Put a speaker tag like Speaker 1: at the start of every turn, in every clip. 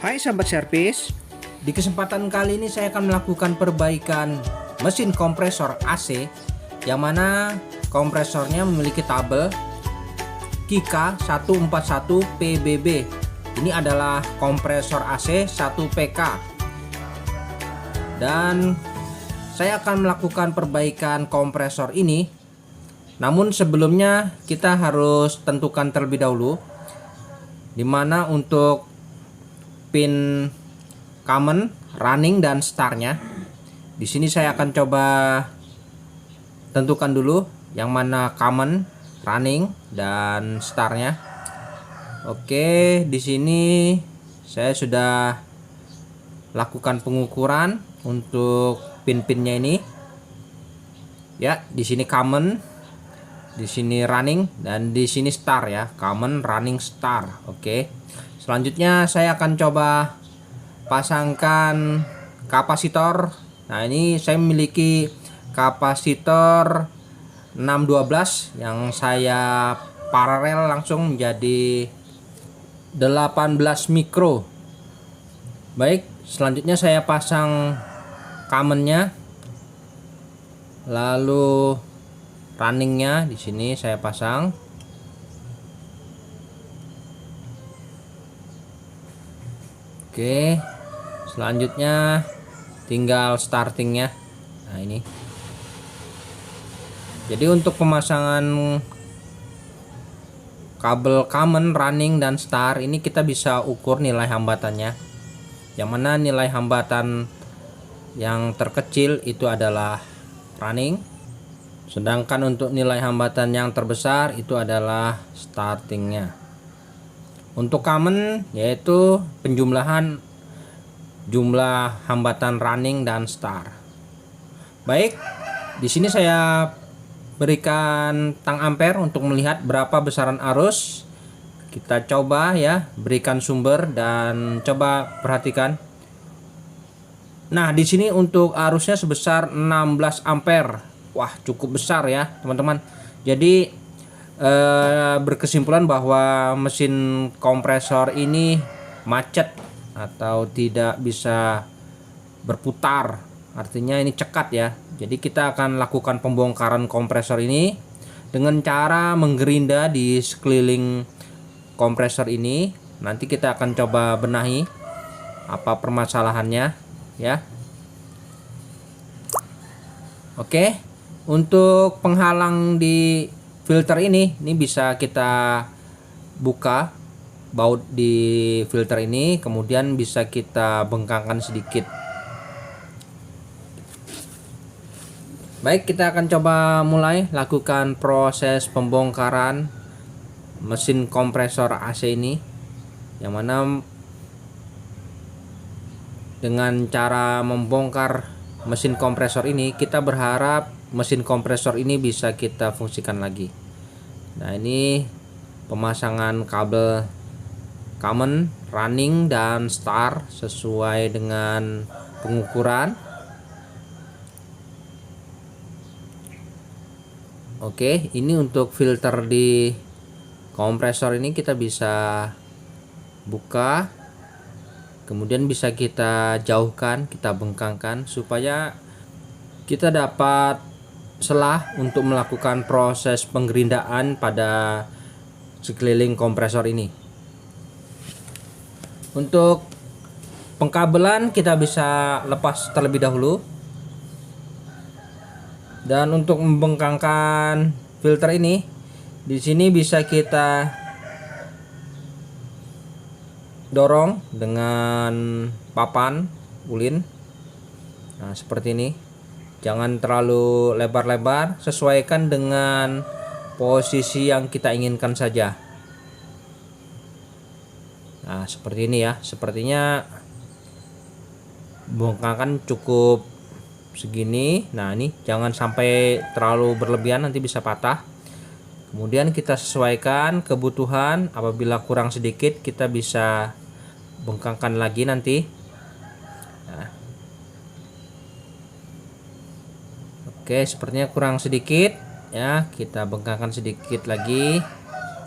Speaker 1: Hai sahabat servis, di kesempatan kali ini saya akan melakukan perbaikan mesin kompresor AC yang mana kompresornya memiliki tabel KIKA 141 PBB. Ini adalah kompresor AC 1 PK. Dan saya akan melakukan perbaikan kompresor ini. Namun sebelumnya kita harus tentukan terlebih dahulu dimana untuk pin common, running dan startnya. Di sini saya akan coba tentukan dulu yang mana common, running dan startnya. Oke, di sini saya sudah lakukan pengukuran untuk pin-pinnya ini. Ya, di sini common, di sini running dan di sini star ya, common, running, star. Oke. Selanjutnya saya akan coba pasangkan kapasitor. Nah, ini saya memiliki kapasitor 612 yang saya paralel langsung menjadi 18 mikro. Baik, selanjutnya saya pasang commonnya, lalu runningnya di sini saya pasang. Oke, selanjutnya tinggal startingnya. Nah, ini. Jadi untuk pemasangan kabel common, running dan star ini kita bisa ukur nilai hambatannya. Yang mana nilai hambatan yang terkecil itu adalah running, sedangkan untuk nilai hambatan yang terbesar itu adalah startingnya. Untuk common yaitu penjumlahan jumlah hambatan running dan star. Baik, di sini saya berikan tang ampere untuk melihat berapa besaran arus. Kita coba ya, berikan sumber dan coba perhatikan. Nah, di sini untuk arusnya sebesar 16 ampere. Wah, cukup besar ya, teman-teman. Jadi berkesimpulan bahwa mesin kompresor ini macet atau tidak bisa berputar, artinya ini cekat ya. Jadi kita akan lakukan pembongkaran kompresor ini dengan cara menggerinda di sekeliling kompresor ini. Nanti kita akan coba benahi apa permasalahannya ya. Oke, untuk penghalang di filter ini bisa kita buka baut di filter ini, kemudian bisa kita bengkakkan sedikit. Baik, kita akan coba mulai lakukan proses pembongkaran mesin kompresor AC ini, yang mana dengan cara membongkar mesin kompresor ini kita berharap mesin kompresor ini bisa kita fungsikan lagi. Nah, ini pemasangan kabel common, running dan star sesuai dengan pengukuran. Oke, ini untuk filter di kompresor ini kita bisa buka, kemudian bisa kita jauhkan, kita bengkakkan supaya kita dapat selah untuk melakukan proses penggerindaan pada sekeliling kompresor ini. Untuk pengkabelan kita bisa lepas terlebih dahulu. Dan untuk membengkakkan filter ini, di sini bisa kita dorong dengan papan ulin. Nah, seperti ini. Jangan terlalu lebar-lebar, sesuaikan dengan posisi yang kita inginkan saja. Nah, seperti ini ya. Sepertinya bongkakan cukup segini. Nah, ini jangan sampai terlalu berlebihan, nanti bisa patah. Kemudian kita sesuaikan kebutuhan. Apabila kurang sedikit kita bisa bengkakkan lagi nanti. Oke, sepertinya kurang sedikit ya, kita bengkakkan sedikit lagi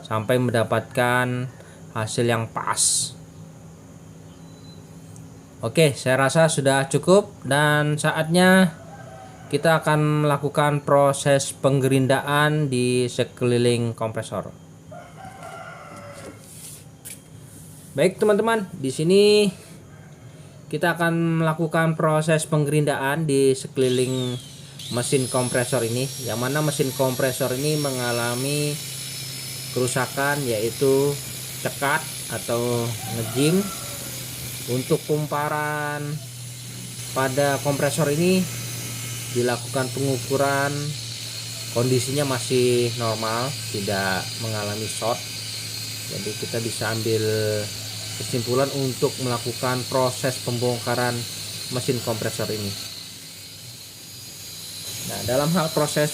Speaker 1: sampai mendapatkan hasil yang pas. Oke, saya rasa sudah cukup dan saatnya kita akan melakukan proses penggerindaan di sekeliling kompresor. Baik teman-teman, di sini kita akan melakukan proses penggerindaan di sekeliling mesin kompresor ini, yang mana mesin kompresor ini mengalami kerusakan yaitu cekat atau ngejim. Untuk kumparan pada kompresor ini dilakukan pengukuran, kondisinya masih normal, tidak mengalami short. Jadi kita bisa ambil kesimpulan untuk melakukan proses pembongkaran mesin kompresor ini. Nah, dalam hal proses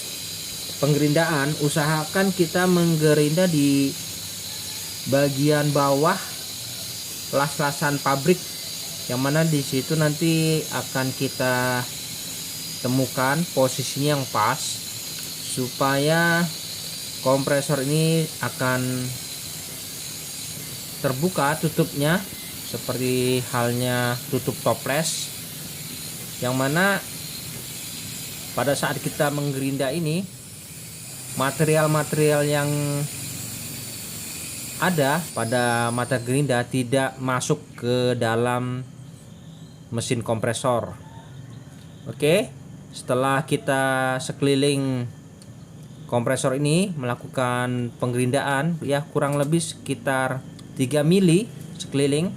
Speaker 1: penggerindaan, usahakan kita menggerinda di bagian bawah las-lasan pabrik, yang mana di situ nanti akan kita temukan posisinya yang pas supaya kompresor ini akan terbuka tutupnya seperti halnya tutup toples, yang mana pada saat kita menggerinda ini material-material yang ada pada mata gerinda tidak masuk ke dalam mesin kompresor. Oke, setelah kita sekeliling kompresor ini melakukan penggerindaan ya kurang lebih sekitar 3 mili sekeliling,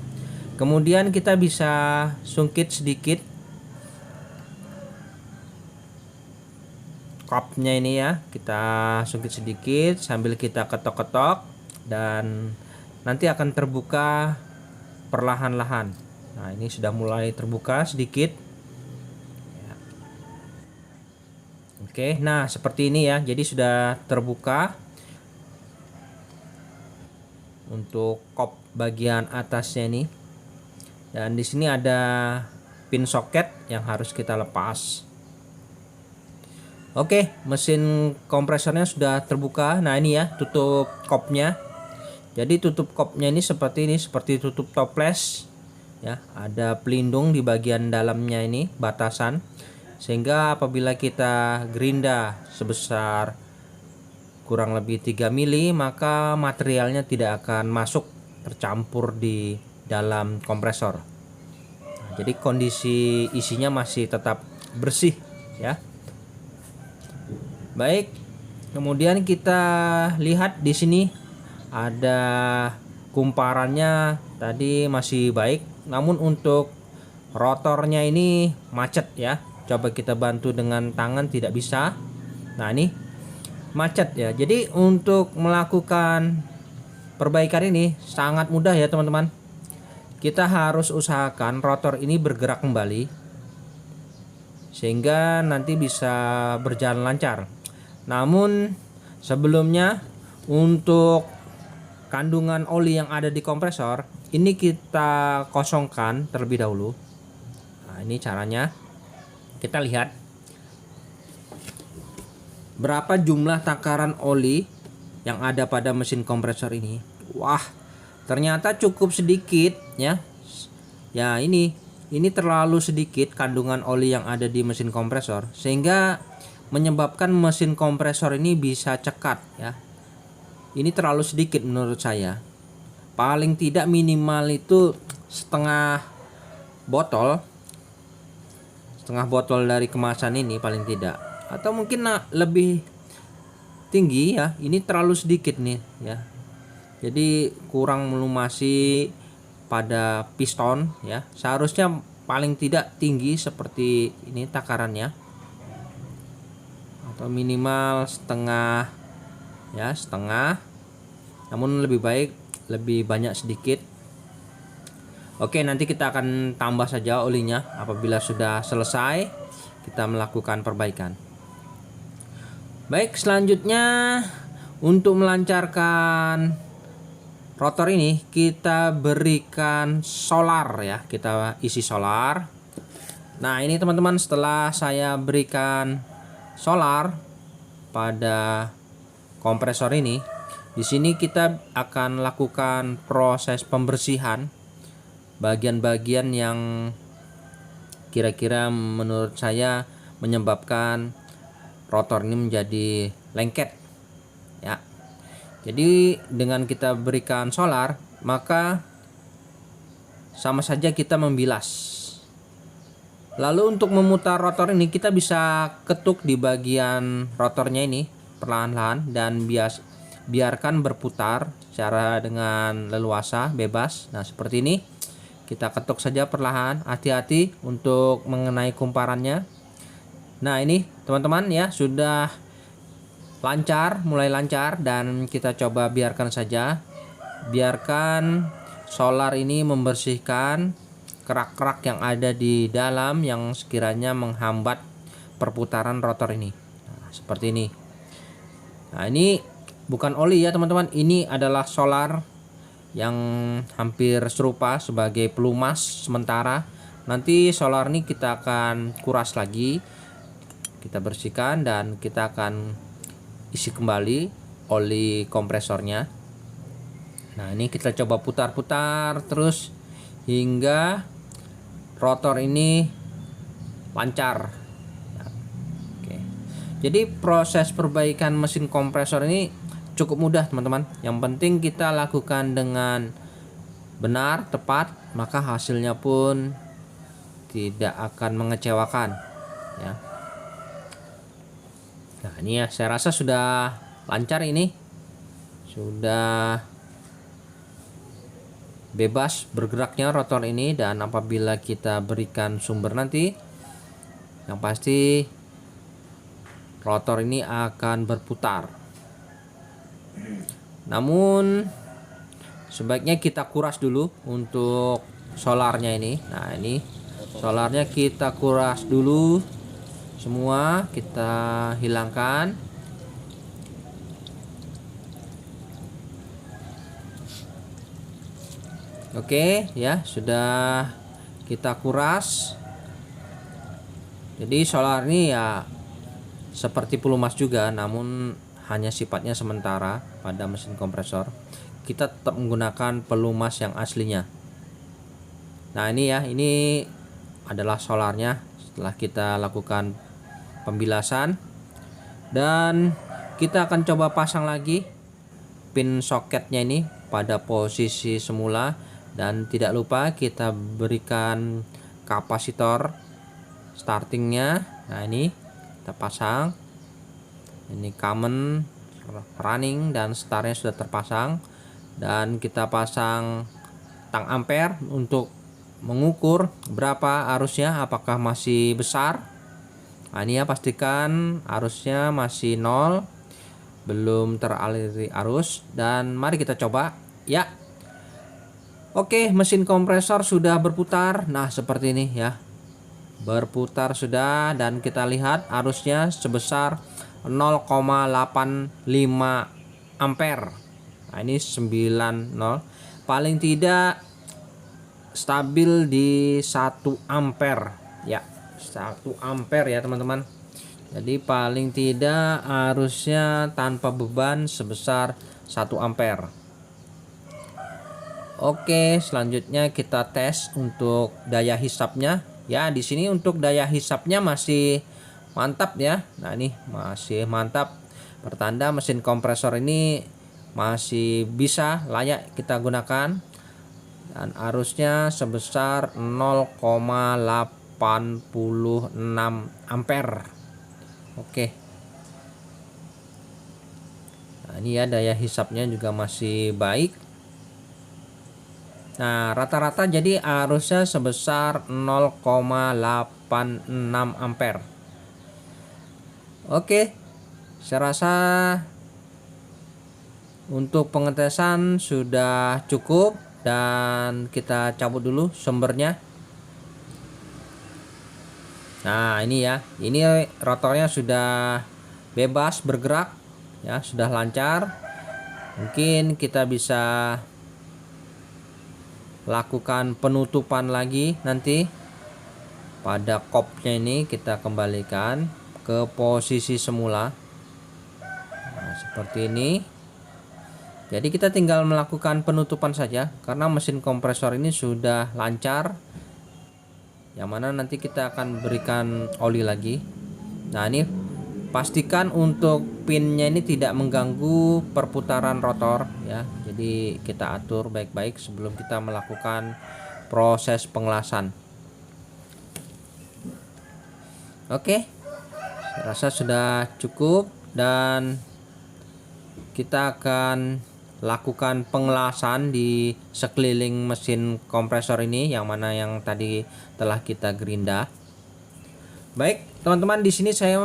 Speaker 1: kemudian kita bisa sungkit sedikit kopnya ini ya, kita sungkit sedikit sambil kita ketok-ketok dan nanti akan terbuka perlahan-lahan. Nah, ini sudah mulai terbuka sedikit. Oke, nah seperti ini ya. Jadi sudah terbuka untuk kop bagian atasnya ini. Dan di sini ada pin soket yang harus kita lepas. Oke, mesin kompresornya sudah terbuka. Nah, ini ya tutup kopnya. Jadi tutup kopnya ini, seperti tutup toples ya, ada pelindung di bagian dalamnya ini, batasan, sehingga apabila kita gerinda sebesar kurang lebih 3 mili, maka materialnya tidak akan masuk tercampur di dalam kompresor. Nah, jadi kondisi isinya masih tetap bersih ya. Baik, kemudian kita lihat di sini ada kumparannya tadi masih baik, namun untuk rotornya ini macet ya. Coba kita bantu dengan tangan, tidak bisa. Nah, ini macet ya. Jadi untuk melakukan perbaikan ini sangat mudah ya teman-teman. Kita harus usahakan rotor ini bergerak kembali sehingga nanti bisa berjalan lancar. Namun sebelumnya untuk kandungan oli yang ada di kompresor ini kita kosongkan terlebih dahulu. Nah, ini caranya. Kita lihat berapa jumlah takaran oli yang ada pada mesin kompresor ini. Wah, ternyata cukup sedikit ya. Ya, ini terlalu sedikit kandungan oli yang ada di mesin kompresor sehingga menyebabkan mesin kompresor ini bisa cekat ya. Ini terlalu sedikit menurut saya. Paling tidak minimal itu setengah botol dari kemasan ini paling tidak, atau mungkin lebih tinggi ya. Ini terlalu sedikit nih ya. Jadi kurang melumasi pada piston ya. Seharusnya paling tidak tinggi seperti ini takarannya, atau minimal setengah ya, setengah. Namun lebih baik lebih banyak sedikit. Oke, nanti kita akan tambah saja olinya apabila sudah selesai kita melakukan perbaikan. Baik, selanjutnya untuk melancarkan rotor ini kita berikan solar ya, kita isi solar. Nah, ini teman-teman, setelah saya berikan solar pada kompresor ini, di sini kita akan lakukan proses pembersihan bagian-bagian yang kira-kira menurut saya menyebabkan rotor ini menjadi lengket ya. Jadi dengan kita berikan solar, maka sama saja kita membilas. Lalu untuk memutar rotor ini kita bisa ketuk di bagian rotornya ini perlahan-lahan dan biarkan berputar secara dengan leluasa, bebas. Nah, seperti ini. Kita ketuk saja perlahan, hati-hati untuk mengenai kumparannya. Nah, ini teman-teman ya, sudah lancar, mulai lancar, dan kita coba biarkan saja. Biarkan solar ini membersihkan kerak-kerak yang ada di dalam yang sekiranya menghambat perputaran rotor ini. Nah, seperti ini. Nah, ini bukan oli ya teman-teman, ini adalah solar yang hampir serupa sebagai pelumas sementara. Nanti solar ini kita akan kuras lagi, kita bersihkan, dan kita akan isi kembali oli kompresornya. Nah, ini kita coba putar-putar terus hingga rotor ini lancar. Oke. Jadi proses perbaikan mesin kompresor ini cukup mudah teman-teman. Yang penting kita lakukan dengan benar, tepat, maka hasilnya pun tidak akan mengecewakan ya. Nah, ini ya, saya rasa sudah lancar ini. Sudah bebas bergeraknya rotor ini, dan apabila kita berikan sumber nanti, yang pasti rotor ini akan berputar. Namun sebaiknya kita kuras dulu untuk solarnya ini. Nah, ini solarnya kita kuras dulu semua, kita hilangkan. Oke ya, sudah kita kuras. Jadi solar ini ya seperti pelumas juga, namun hanya sifatnya sementara pada mesin kompresor. Kita tetap menggunakan pelumas yang aslinya. Nah, ini ya, ini adalah solarnya setelah kita lakukan pembilasan, dan kita akan coba pasang lagi pin soketnya ini pada posisi semula. Dan tidak lupa kita berikan kapasitor startingnya. Nah, ini kita pasang. Ini common, running, dan startnya sudah terpasang. Dan kita pasang tang ampere untuk mengukur berapa arusnya, apakah masih besar. Nah, ini ya, pastikan arusnya masih 0, belum teraliri arus. Dan mari kita coba ya. Oke, mesin kompresor sudah berputar. Nah, seperti ini ya. Berputar sudah, dan kita lihat arusnya sebesar 0,85 ampere. Nah, ini 90. Paling tidak stabil di 1 ampere ya. 1 ampere ya, teman-teman. Jadi paling tidak arusnya tanpa beban sebesar 1 ampere. Oke, selanjutnya kita tes untuk daya hisapnya. Ya, di sini untuk daya hisapnya masih mantap ya. Nah, ini masih mantap. Pertanda mesin kompresor ini masih bisa layak kita gunakan. Dan arusnya sebesar 0,86 ampere. Oke. Nah, ini ya, daya hisapnya juga masih baik. Nah, rata-rata jadi arusnya sebesar 0,86 ampere. Oke, saya rasa untuk pengetesan sudah cukup, dan kita cabut dulu sumbernya. Nah, ini ya, ini rotornya sudah bebas bergerak ya, sudah lancar. Mungkin kita bisa lakukan penutupan lagi nanti. Pada kopnya ini kita kembalikan ke posisi semula. Nah, seperti ini. Jadi kita tinggal melakukan penutupan saja, karena mesin kompresor ini sudah lancar. yang mana nanti kita akan berikan oli lagi. Nah, ini pastikan untuk pinnya ini tidak mengganggu perputaran rotor ya. Jadi kita atur baik-baik sebelum kita melakukan proses pengelasan. Oke, saya rasa sudah cukup dan kita akan lakukan pengelasan di sekeliling mesin kompresor ini, yang mana yang tadi telah kita gerinda. Baik, teman-teman, di sini saya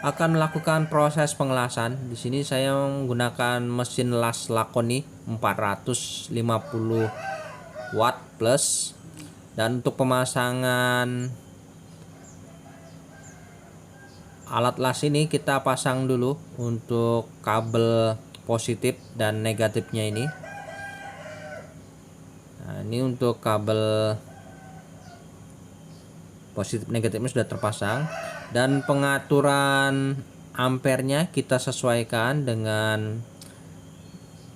Speaker 1: akan melakukan proses pengelasan. Di sini saya menggunakan mesin las Lakoni 450 watt plus, dan untuk pemasangan alat las ini kita pasang dulu untuk kabel positif dan negatifnya ini. Nah, ini untuk kabel positif negatifnya sudah terpasang, dan pengaturan ampernya kita sesuaikan dengan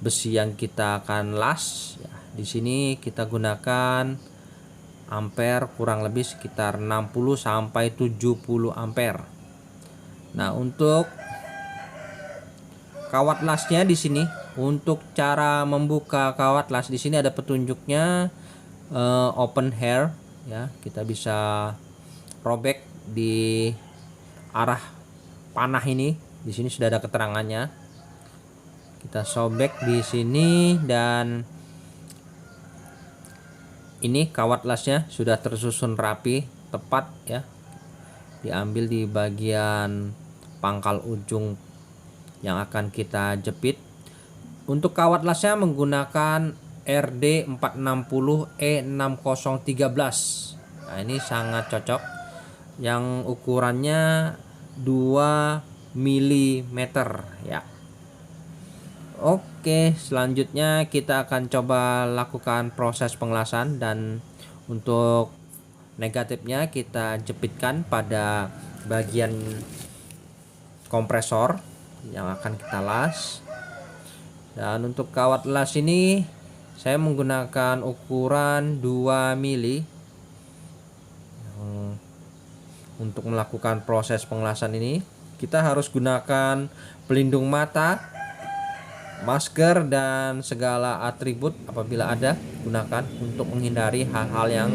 Speaker 1: besi yang kita akan las. Ya, di sini kita gunakan ampere kurang lebih sekitar 60 sampai 70 ampere. Nah, untuk kawat lasnya di sini, untuk cara membuka kawat las di sini ada petunjuknya, open hair ya. Kita bisa robek di arah panah ini. Di sini sudah ada keterangannya. Kita sobek di sini dan ini kawat lasnya sudah tersusun rapi, tepat ya. Diambil di bagian pangkal ujung yang akan kita jepit. Untuk kawat lasnya menggunakan RD 460 E6013. Nah, ini sangat cocok, yang ukurannya 2 mm ya. Oke, selanjutnya kita akan coba lakukan proses pengelasan, dan untuk negatifnya kita jepitkan pada bagian kompresor yang akan kita las. Dan untuk kawat las ini saya menggunakan ukuran 2 mili. Untuk melakukan proses pengelasan ini kita harus gunakan pelindung mata, masker, dan segala atribut apabila ada, gunakan untuk menghindari hal-hal yang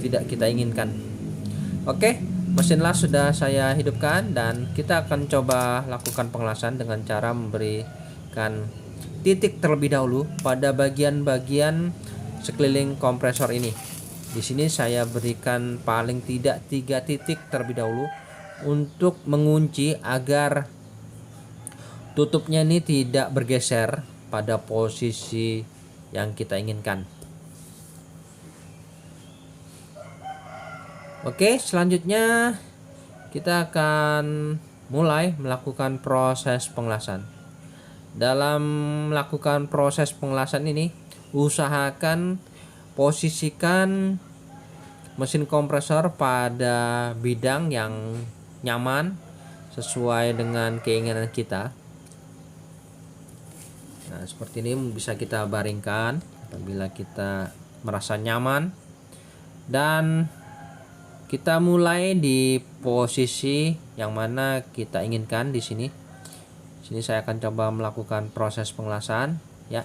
Speaker 1: tidak kita inginkan. Oke, mesin las sudah saya hidupkan dan kita akan coba lakukan pengelasan dengan cara memberikan titik terlebih dahulu pada bagian-bagian sekeliling kompresor ini. Di sini saya berikan paling tidak 3 titik terlebih dahulu untuk mengunci agar tutupnya ini tidak bergeser pada posisi yang kita inginkan. Oke, selanjutnya kita akan mulai melakukan proses pengelasan. Dalam melakukan proses pengelasan ini, usahakan posisikan mesin kompresor pada bidang yang nyaman sesuai dengan keinginan kita. Nah, seperti ini bisa kita baringkan apabila kita merasa nyaman, dan kita mulai di posisi yang mana kita inginkan di sini. Sini saya akan coba melakukan proses pengelasan ya.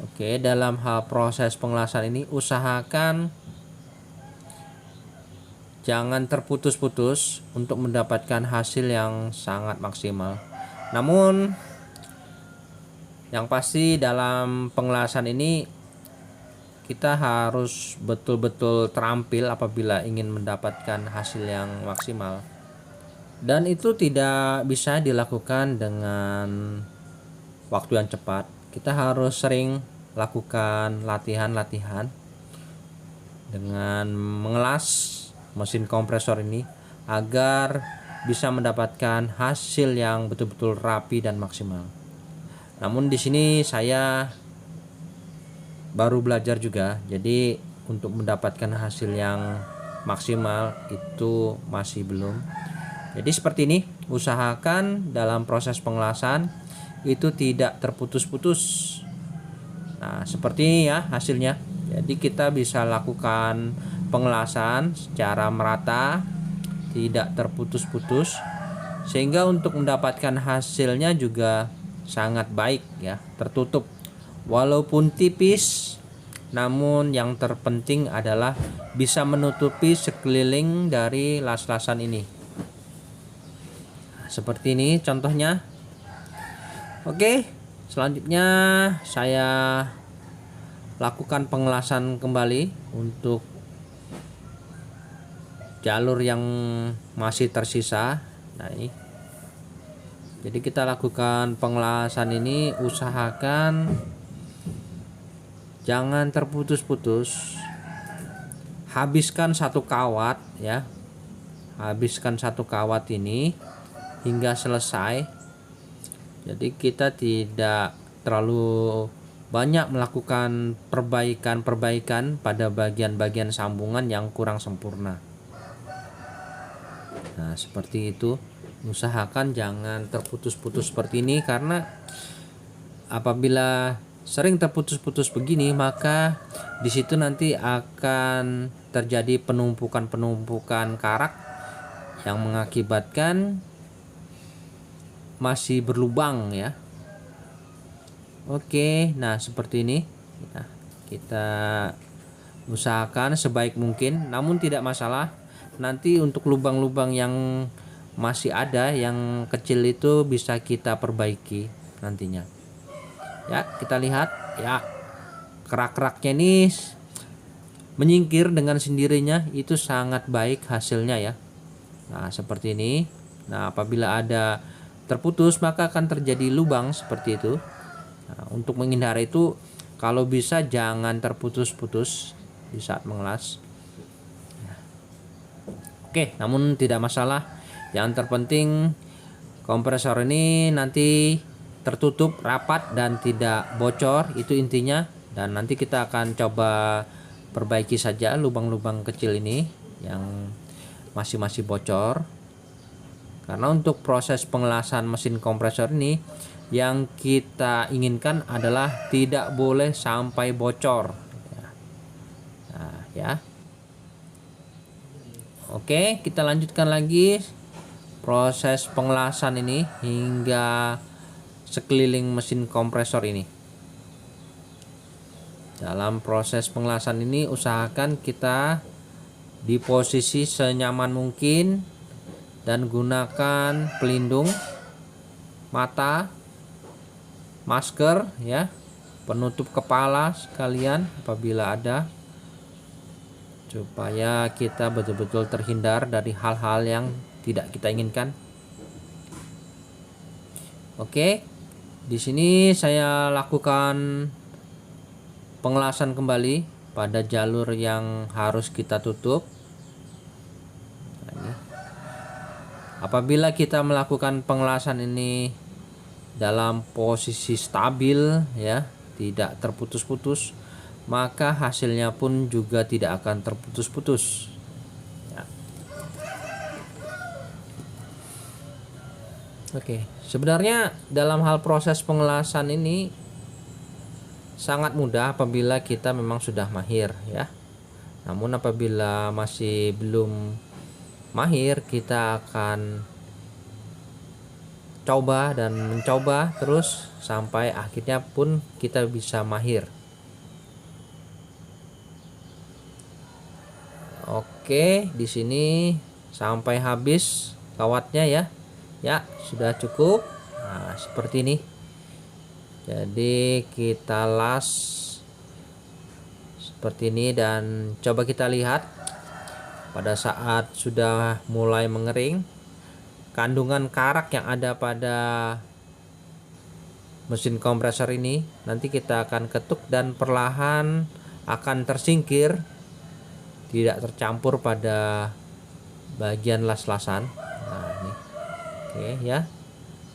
Speaker 1: Oke, dalam hal proses pengelasan ini usahakan jangan terputus-putus untuk mendapatkan hasil yang sangat maksimal. Namun yang pasti dalam pengelasan ini kita harus betul-betul terampil apabila ingin mendapatkan hasil yang maksimal. Dan itu tidak bisa dilakukan dengan waktu yang cepat. Kita harus sering lakukan latihan-latihan dengan mengelas mesin kompresor ini agar bisa mendapatkan hasil yang betul-betul rapi dan maksimal. Namun di sini saya baru belajar juga, jadi untuk mendapatkan hasil yang maksimal itu masih belum. Jadi seperti ini, usahakan dalam proses pengelasan itu tidak terputus-putus. Nah, seperti ini ya hasilnya. Jadi kita bisa lakukan pengelasan secara merata, tidak terputus-putus, sehingga untuk mendapatkan hasilnya juga sangat baik ya, tertutup. Walaupun tipis, namun yang terpenting adalah bisa menutupi sekeliling dari las-lasan ini. Seperti ini contohnya. Oke, selanjutnya saya lakukan pengelasan kembali untuk jalur yang masih tersisa. Nah ini, jadi kita lakukan pengelasan ini, usahakan jangan terputus-putus. Habiskan satu kawat ya, habiskan satu kawat ini hingga selesai. Jadi kita tidak terlalu banyak melakukan perbaikan pada bagian-bagian sambungan yang kurang sempurna. Nah seperti itu, usahakan jangan terputus-putus seperti ini, karena apabila sering terputus-putus begini, maka di situ nanti akan terjadi penumpukan karak yang mengakibatkan masih berlubang ya. Oke, nah seperti ini. Nah, kita usahakan sebaik mungkin, namun tidak masalah. Nanti untuk lubang-lubang yang masih ada, yang kecil itu bisa kita perbaiki nantinya. Ya, kita lihat ya, kerak-keraknya ini menyingkir dengan sendirinya, itu sangat baik hasilnya ya. Nah, seperti ini. Nah, apabila ada terputus maka akan terjadi lubang seperti itu. Nah, untuk menghindari itu, kalau bisa jangan terputus-putus di saat mengelas. Oke, namun tidak masalah. Yang terpenting kompresor ini nanti tertutup rapat dan tidak bocor, itu intinya. Dan nanti kita akan coba perbaiki saja lubang-lubang kecil ini yang masih bocor. Karena untuk proses pengelasan mesin kompresor ini, yang kita inginkan adalah tidak boleh sampai bocor. Nah, ya. Oke, kita lanjutkan lagi proses pengelasan ini hingga sekeliling mesin kompresor ini. Dalam proses pengelasan ini, usahakan kita di posisi senyaman mungkin dan gunakan pelindung mata, masker ya, penutup kepala sekalian apabila ada, supaya kita betul-betul terhindar dari hal-hal yang tidak kita inginkan. Oke, di sini saya lakukan pengelasan kembali pada jalur yang harus kita tutup. Nah, ini. Apabila kita melakukan pengelasan ini dalam posisi stabil ya, tidak terputus-putus, maka hasilnya pun juga tidak akan terputus-putus ya. Oke, sebenarnya dalam hal proses pengelasan ini sangat mudah apabila kita memang sudah mahir ya. Namun apabila masih belum mahir, kita akan coba dan mencoba terus sampai akhirnya pun kita bisa mahir. Oke, di sini sampai habis kawatnya ya. Ya, sudah cukup. Nah, seperti ini. Jadi kita las seperti ini, dan coba kita lihat pada saat sudah mulai mengering, kandungan karak yang ada pada mesin kompresor ini nanti kita akan ketuk dan perlahan akan tersingkir, tidak tercampur pada bagian las-lasan. Nah, ini. Oke ya.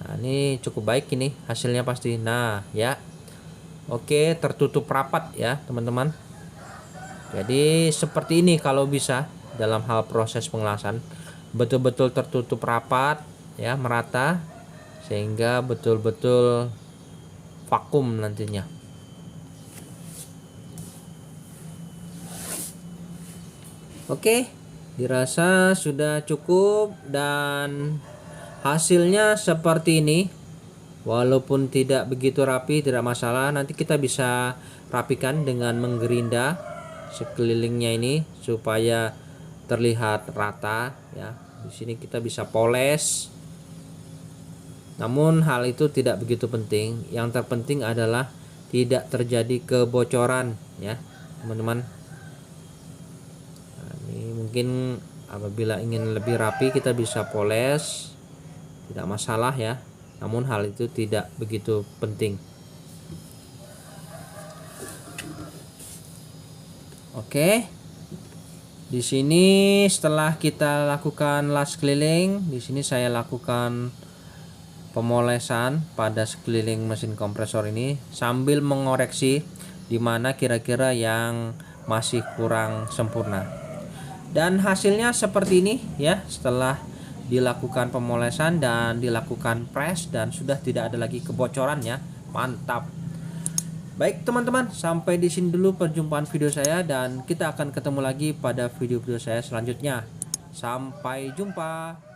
Speaker 1: Nah, ini cukup baik ini hasilnya pasti. Nah, ya. Oke, tertutup rapat ya, teman-teman. Jadi seperti ini kalau bisa dalam hal proses pengelasan, betul-betul tertutup rapat ya, merata, sehingga betul-betul vakum nantinya. Oke, dirasa sudah cukup dan hasilnya seperti ini. Walaupun tidak begitu rapi, tidak masalah. Nanti kita bisa rapikan dengan menggerinda sekelilingnya ini supaya terlihat rata ya. Di sini kita bisa poles. Namun hal itu tidak begitu penting. Yang terpenting adalah tidak terjadi kebocoran ya, teman-teman. Nah, ini mungkin apabila ingin lebih rapi kita bisa poles, tidak masalah ya. Namun hal itu tidak begitu penting. Oke. Di sini setelah kita lakukan las keliling, di sini saya lakukan pemolesan pada sekeliling mesin kompresor ini sambil mengoreksi di mana kira-kira yang masih kurang sempurna. Dan hasilnya seperti ini ya, setelah dilakukan pemolesan dan dilakukan press dan sudah tidak ada lagi kebocorannya. Mantap. Baik teman-teman, sampai di sini dulu perjumpaan video saya dan kita akan ketemu lagi pada video-video saya selanjutnya. Sampai jumpa.